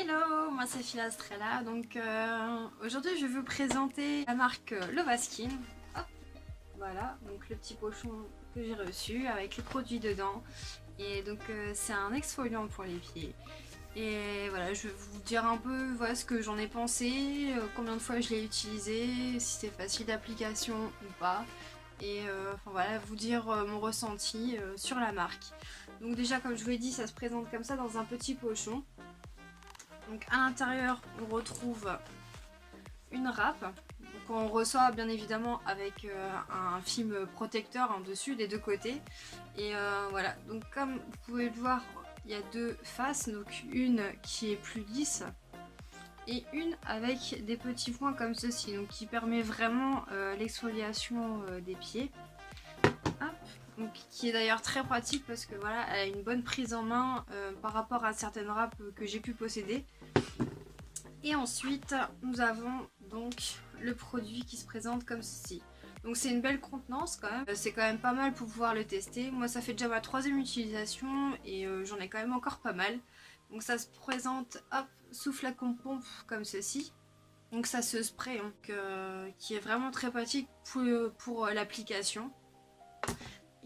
Hello, moi c'est Phila Estrella, donc aujourd'hui je vais vous présenter la marque Lovaskin. Hop, voilà, donc le petit pochon que j'ai reçu avec les produits dedans. Et donc c'est un exfoliant pour les pieds. Et voilà, je vais vous dire un peu voilà, ce que j'en ai pensé, combien de fois je l'ai utilisé, si c'est facile d'application ou pas. Et enfin voilà, vous dire mon ressenti sur la marque. Donc déjà comme je vous l'ai dit, ça se présente comme ça dans un petit pochon. Donc à l'intérieur on retrouve une râpe. Donc on reçoit bien évidemment avec un film protecteur en dessus des deux côtés. Et voilà, donc comme vous pouvez le voir, il y a deux faces, donc une qui est plus lisse et une avec des petits points comme ceci, donc qui permet vraiment l'exfoliation des pieds. Hop. Donc, qui est d'ailleurs très pratique parce que voilà, elle a une bonne prise en main par rapport à certaines râpes que j'ai pu posséder. Et ensuite nous avons donc le produit qui se présente comme ceci. Donc c'est une belle contenance quand même, c'est quand même pas mal pour pouvoir le tester. Moi ça fait déjà ma 3e utilisation et j'en ai quand même encore pas mal. Donc ça se présente hop, sous flacon pompe comme ceci. Donc ça se spray donc, qui est vraiment très pratique pour l'application.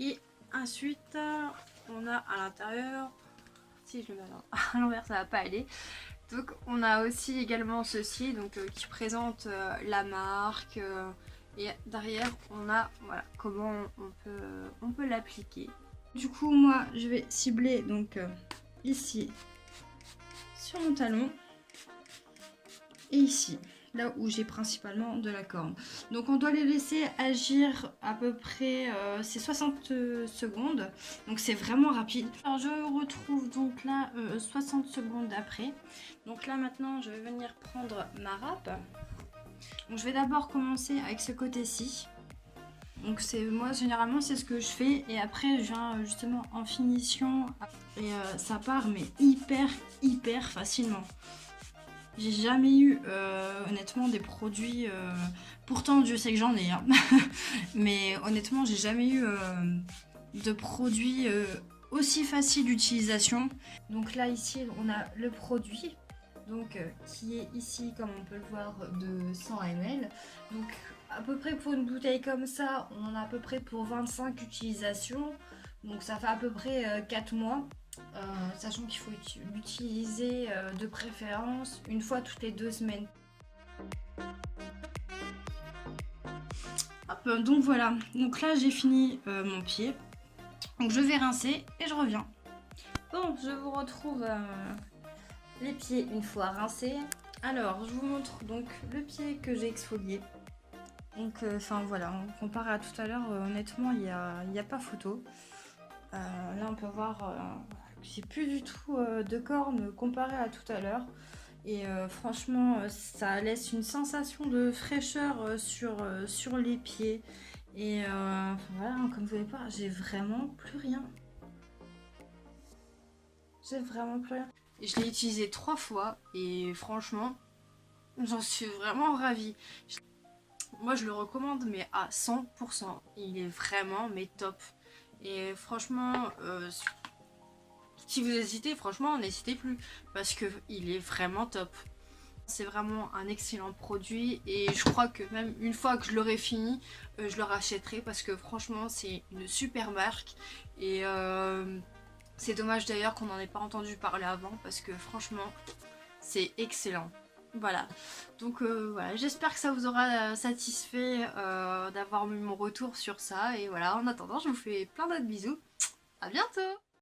Et ensuite on a à l'intérieur, si je le mets à l'envers ça va pas aller. Donc on a aussi également ceci donc, qui présente la marque et derrière on a voilà, comment on peut l'appliquer. Du coup moi je vais cibler donc ici sur mon talon et ici. Là où j'ai principalement de la corne. Donc on doit les laisser agir à peu près c'est 60 secondes. Donc c'est vraiment rapide. Alors je retrouve donc là 60 secondes après. Donc là maintenant je vais venir prendre ma râpe. Donc je vais d'abord commencer avec ce côté-ci. Donc c'est moi généralement c'est ce que je fais et après je viens justement en finition et ça part mais hyper facilement. J'ai jamais eu honnêtement des produits, pourtant Dieu sait que j'en ai, hein. Mais honnêtement j'ai jamais eu de produits aussi faciles d'utilisation. Donc là ici on a le produit donc, qui est ici comme on peut le voir de 100 ml. Donc à peu près pour une bouteille comme ça on en a à peu près pour 25 utilisations. Donc ça fait à peu près 4 mois. Sachant qu'il faut l'utiliser de préférence une fois toutes les 2 semaines. Hop, donc voilà, donc là j'ai fini mon pied. Donc je vais rincer et je reviens. Bon, je vous retrouve les pieds une fois rincés. Alors je vous montre donc le pied que j'ai exfolié. Donc enfin voilà, comparé à tout à l'heure, honnêtement il n'y a pas photo. Là on peut voir j'ai plus du tout de cornes comparé à tout à l'heure et franchement ça laisse une sensation de fraîcheur sur les pieds et voilà, comme vous pouvez voir j'ai vraiment plus rien. J'ai vraiment plus rien. Et je l'ai utilisé 3 fois et franchement j'en suis vraiment ravie. Moi je le recommande mais à 100%, il est vraiment mais top. Et franchement si vous hésitez, franchement, n'hésitez plus parce qu'il est vraiment top. C'est vraiment un excellent produit et je crois que même une fois que je l'aurai fini, je le rachèterai parce que franchement, c'est une super marque et c'est dommage d'ailleurs qu'on n'en ait pas entendu parler avant parce que franchement, c'est excellent. Voilà, donc voilà, j'espère que ça vous aura satisfait d'avoir eu mon retour sur ça et voilà, en attendant, je vous fais plein d'autres bisous. À bientôt!